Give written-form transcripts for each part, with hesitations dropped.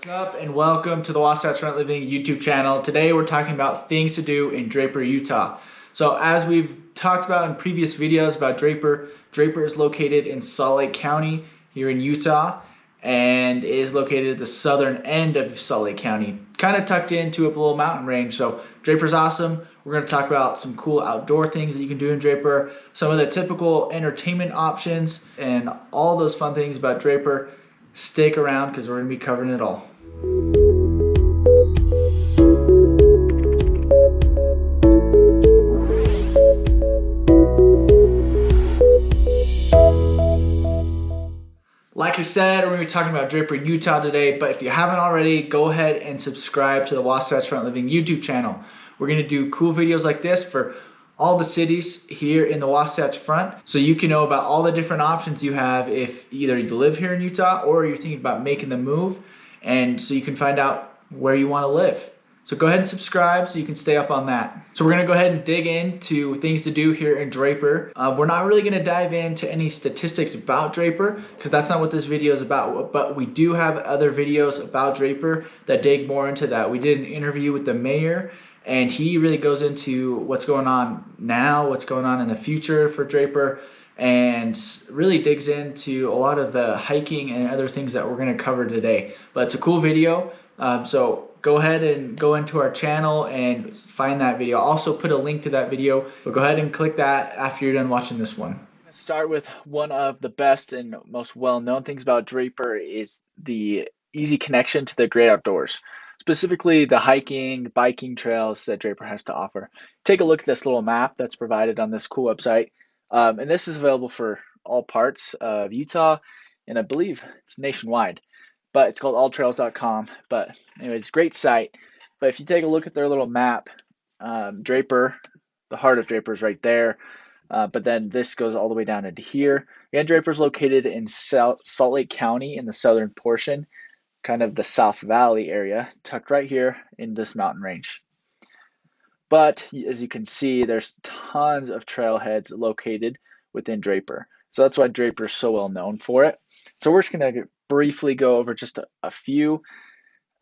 What's up and welcome to the Wasatch Front Living YouTube channel. Today we're talking about things to do in Draper, Utah. So as we've talked about in previous videos about Draper, Draper is located in Salt Lake County here in Utah and is located at the southern end of Salt Lake County, kind of tucked into a little mountain range. So Draper's awesome. We're going to talk about some cool outdoor things that you can do in Draper, some of the typical entertainment options, and all those fun things about Draper. Stick around because we're going to be covering it all. Like I said, we're going to be talking about Draper, Utah today, but if you haven't already, go ahead and subscribe to the Wasatch Front Living YouTube channel. We're going to do cool videos like this for all the cities here in the Wasatch Front, so you can know about all the different options you have if either you live here in Utah or you're thinking about making the move, and so you can find out where you want to live. So go ahead and subscribe so you can stay up on that. So we're going to go ahead and dig into things to do here in Draper. We're not really going to dive into any statistics about Draper because that's not what this video is about, but we do have other videos about Draper that dig more into that. We did an interview with the mayor, and he really goes into what's going on now, what's going on in the future for Draper, and really digs into a lot of the hiking and other things that we're going to cover today. But it's a cool video, so go ahead and go into our channel and find that video. I'll also put a link to that video, but go ahead and click that after you're done watching this one. Let's start with one of the best and most well-known things about Draper is the easy connection to the great outdoors. Specifically the hiking, biking trails that Draper has to offer. Take a look at this little map that's provided on this cool website. And this is available for all parts of Utah, and I believe it's nationwide. But it's called alltrails.com. But anyways, great site. But if you take a look at their little map, Draper, the heart of Draper is right there. But then this goes all the way down into here. Again, Draper is located in Salt Lake County in the southern portion, kind of the South Valley area, tucked right here in this mountain range. But as you can see, there's tons of trailheads located within Draper. So that's why Draper is so well known for it. So we're just going to briefly go over just a few,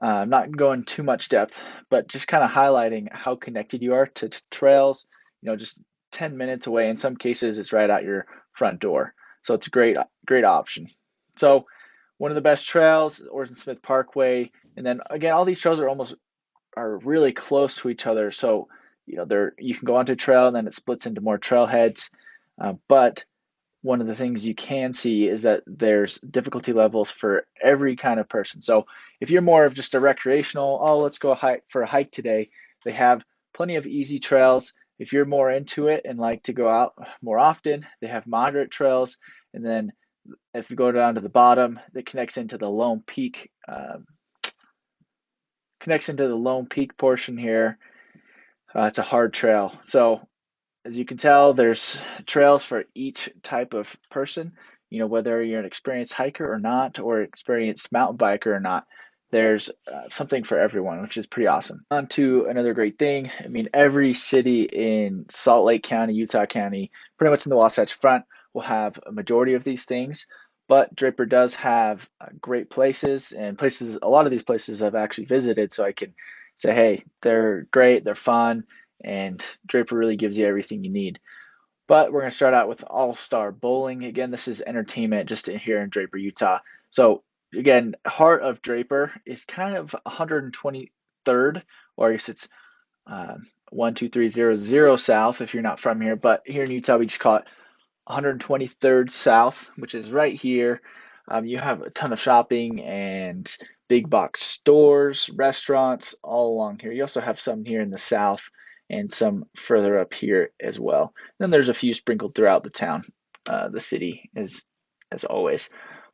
not going too much depth, but just kind of highlighting how connected you are to trails, just 10 minutes away. In some cases, it's right out your front door. So it's a great option. So one of the best trails, Orson Smith Parkway, and then again, all these trails are really close to each other. So you can go onto a trail and then it splits into more trailheads. But one of the things you can see is that there's difficulty levels for every kind of person. So if you're more of just a recreational, let's go for a hike today, they have plenty of easy trails. If you're more into it and like to go out more often, they have moderate trails. And then if you go down to the bottom, that connects into the Lone Peak portion here. It's a hard trail. So as you can tell, there's trails for each type of person, whether you're an experienced hiker or not, or experienced mountain biker or not, there's something for everyone, which is pretty awesome. On to another great thing. I mean, every city in Salt Lake County, Utah County, pretty much in the Wasatch Front, will have a majority of these things, but Draper does have great places, and a lot of these places I've actually visited, so I can say, hey, they're great, they're fun, and Draper really gives you everything you need. But we're going to start out with All-Star Bowling. Again, this is entertainment just here in Draper, Utah. So again, heart of Draper is kind of 123rd, or I guess it's 12300 south if you're not from here, but here in Utah we just call it 123rd south, which is right here. You have a ton of shopping and big box stores, restaurants all along here. You also have some here in the south and some further up here as well. Then there's a few sprinkled throughout the town, the city as always.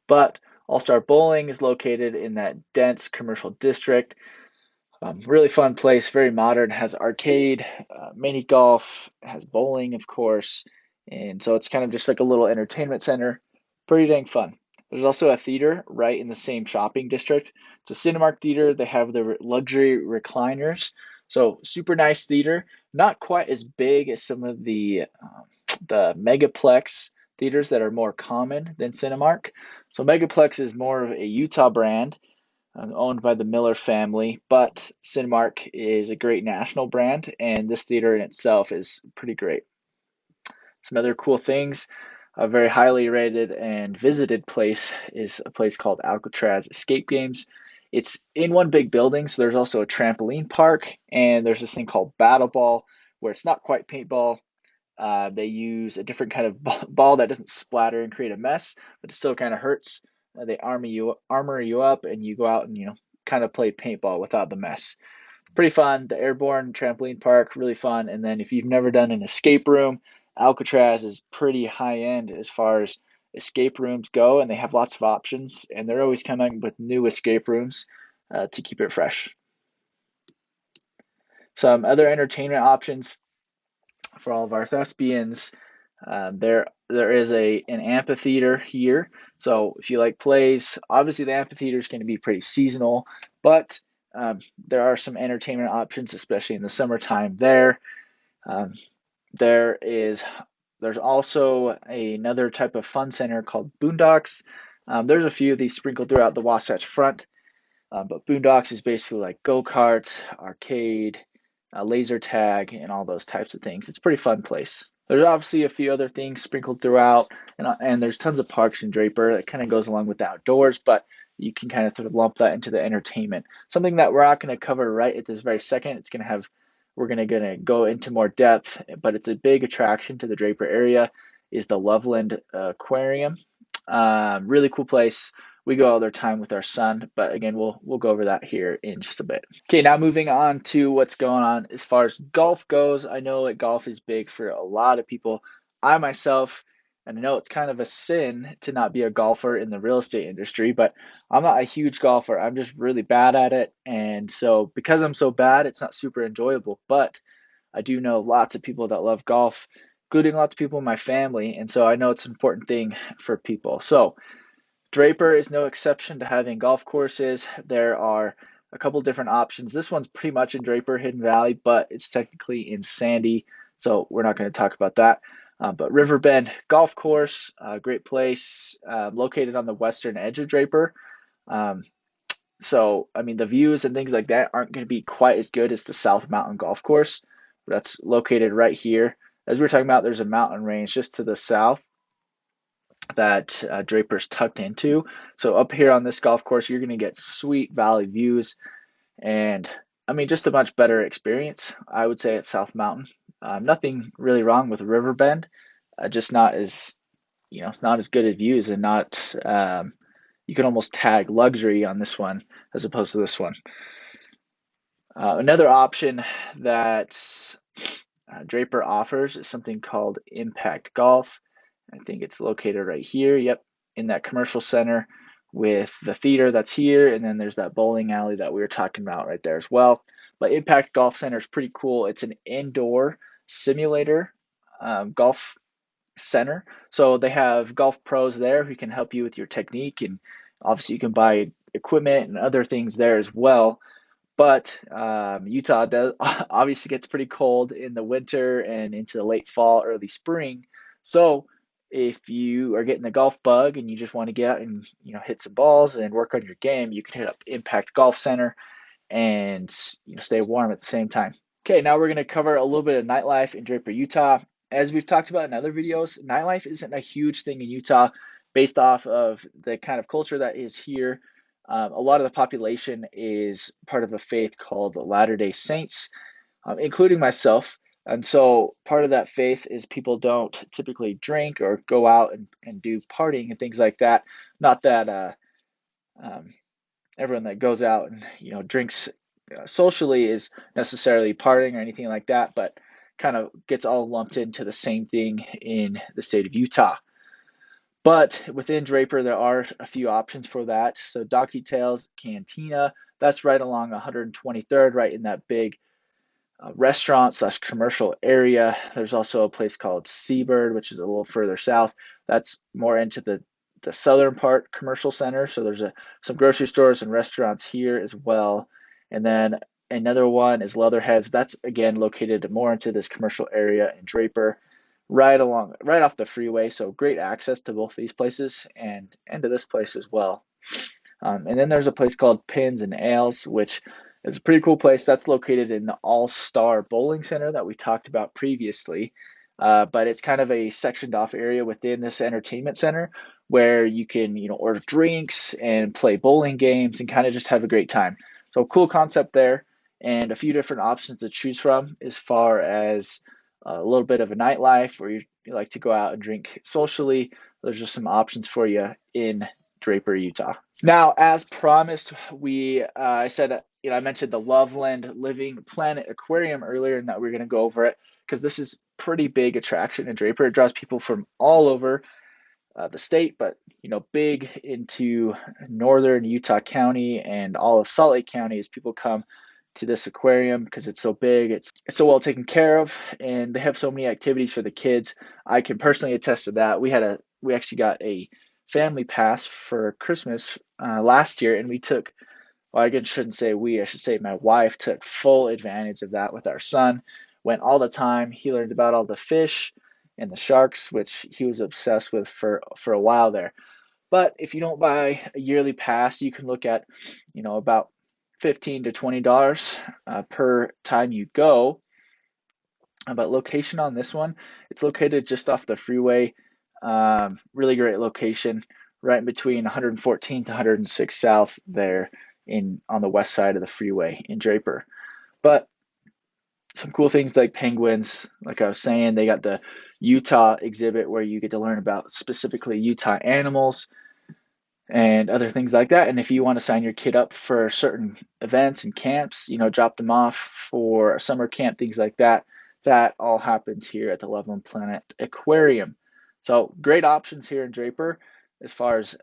But All-Star Bowling is located in that dense commercial district. Really fun place, very modern, has arcade, mini golf, has bowling, of course. And so it's kind of just like a little entertainment center. Pretty dang fun. There's also a theater right in the same shopping district. It's a Cinemark theater. They have the luxury recliners. So super nice theater. Not quite as big as some of the Megaplex theaters that are more common than Cinemark. So Megaplex is more of a Utah brand. owned by the Miller family, but Cinemark is a great national brand, and this theater in itself is pretty great. Some other cool things, a very highly rated and visited place is a place called Alcatraz Escape Games. It's in one big building, so there's also a trampoline park, and there's this thing called Battle Ball, where it's not quite paintball. They use a different kind of ball that doesn't splatter and create a mess, but it still kind of hurts. They armor you up, and you go out and kind of play paintball without the mess. Pretty fun. The airborne trampoline park, really fun. And then if you've never done an escape room, Alcatraz is pretty high end as far as escape rooms go, and they have lots of options, and they're always coming with new escape rooms to keep it fresh. Some other entertainment options for all of our thespians. There is an amphitheater here. So if you like plays, obviously the amphitheater is going to be pretty seasonal, but there are some entertainment options, especially in the summertime there. Um, there's also another type of fun center called Boondocks. There's a few of these sprinkled throughout the Wasatch Front, but Boondocks is basically like go-karts, arcade, laser tag, and all those types of things. It's a pretty fun place. There's obviously a few other things sprinkled throughout, and there's tons of parks in Draper that kind of goes along with the outdoors, but you can kind of sort of lump that into the entertainment. Something that we're not going to cover right at this very second. We're going to go into more depth, but it's a big attraction to the Draper area is the Loveland Aquarium. Really cool place. We go all the time with our son, but again, we'll go over that here in just a bit. Okay, now moving on to what's going on as far as golf goes. I know that golf is big for a lot of people. I myself, and I know it's kind of a sin to not be a golfer in the real estate industry, but I'm not a huge golfer. I'm just really bad at it, and so because I'm so bad, it's not super enjoyable. But I do know lots of people that love golf, including lots of people in my family, and so I know it's an important thing for people. So Draper is no exception to having golf courses. There are a couple different options. This one's pretty much in Draper, Hidden Valley, but it's technically in Sandy, so we're not going to talk about that. But Riverbend Golf Course, great place, located on the western edge of Draper. So, I mean, the views and things like that aren't going to be quite as good as the South Mountain Golf Course. That's located right here. As we were talking about, there's a mountain range just to the south that Draper's tucked into. So up here on this golf course, you're going to get sweet valley views, and I mean, just a much better experience, I would say, at South Mountain. Nothing really wrong with Riverbend, just not as, it's not as good at views, and not, you can almost tag luxury on this one as opposed to this one. Another option that Draper offers is something called Impact Golf. I think it's located right here. Yep, in that commercial center with the theater that's here, and then there's that bowling alley that we were talking about right there as well. But Impact Golf Center is pretty cool. It's an indoor simulator golf center. So they have golf pros there who can help you with your technique, and obviously you can buy equipment and other things there as well. But Utah does obviously gets pretty cold in the winter and into the late fall, early spring. So if you are getting the golf bug and you just want to get out and hit some balls and work on your game, you can hit up Impact Golf Center and stay warm at the same time. Okay, now we're going to cover a little bit of nightlife in Draper, Utah. As we've talked about in other videos, nightlife isn't a huge thing in Utah based off of the kind of culture that is here. A lot of the population is part of a faith called Latter-day Saints, including myself. And so part of that faith is people don't typically drink or go out and do partying and things like that. Not that everyone that goes out and drinks socially is necessarily partying or anything like that, but kind of gets all lumped into the same thing in the state of Utah. But within Draper, there are a few options for that. So Donkey Tails Cantina, that's right along 123rd, right in that big restaurant / commercial area. There's also a place called Seabird, which is a little further south. That's more into the southern part commercial center. So there's some grocery stores and restaurants here as well. And then another one is Leatherheads. That's again located more into this commercial area in Draper, right off the freeway. So great access to both these places and to this place as well. And then there's a place called Pins and Ales, which is a pretty cool place. That's located in the All-Star Bowling Center that we talked about previously. But it's kind of a sectioned off area within this entertainment center where you can, order drinks and play bowling games and kind of just have a great time. So cool concept there, and a few different options to choose from as far as a little bit of a nightlife, or you like to go out and drink socially. There's just some options for you in Draper, Utah. Now, as promised, I said, I mentioned the Loveland Living Planet Aquarium earlier, and that we're going to go over it because this is pretty big attraction in Draper. It draws people from all over the state, but big into northern Utah County and all of Salt Lake County as people come to this aquarium because it's so big, it's so well taken care of, and they have so many activities for the kids. I can personally attest to that. We actually got a family pass for Christmas last year, and we took, well, I shouldn't say we, I should say my wife took full advantage of that with our son. Went all the time. He learned about all the fish and the sharks, which he was obsessed with for a while there. But if you don't buy a yearly pass, you can look at, about $15 to $20 per time you go. But location on this one, it's located just off the freeway. Really great location, right in between 114th to 106 South there on the west side of the freeway in Draper. But some cool things like penguins, like I was saying, they got the Utah exhibit where you get to learn about specifically Utah animals and other things like that. And if you want to sign your kid up for certain events and camps, drop them off for a summer camp, things like that, that all happens here at the Loveland Planet Aquarium. So great options here in Draper as far as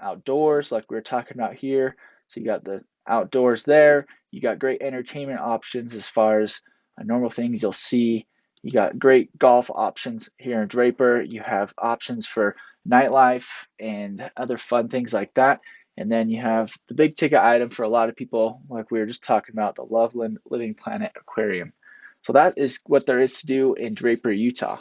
outdoors, like we were talking about here. So you got the outdoors there. You got great entertainment options as far as normal things you'll see. You got great golf options here in Draper. You have options for nightlife and other fun things like that. And then you have the big ticket item for a lot of people, like we were just talking about, the Loveland Living Planet Aquarium. So that is what there is to do in Draper, Utah.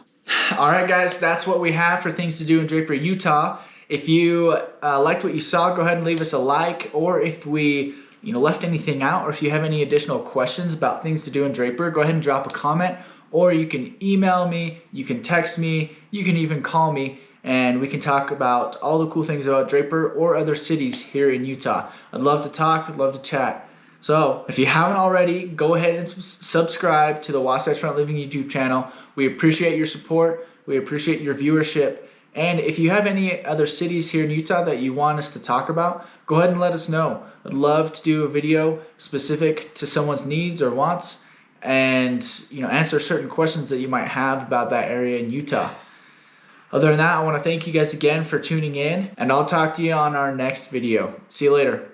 All right, guys, that's what we have for things to do in Draper, Utah. If you liked what you saw, go ahead and leave us a like, or if we left anything out, or if you have any additional questions about things to do in Draper, go ahead and drop a comment, or you can email me, you can text me, you can even call me, and we can talk about all the cool things about Draper or other cities here in Utah. I'd love to talk, I'd love to chat. So if you haven't already, go ahead and subscribe to the Wasatch Front Living YouTube channel. We appreciate your support, we appreciate your viewership. And if you have any other cities here in Utah that you want us to talk about, go ahead and let us know. I'd love to do a video specific to someone's needs or wants, and answer certain questions that you might have about that area in Utah. Other than that, I want to thank you guys again for tuning in, and I'll talk to you on our next video. See you later.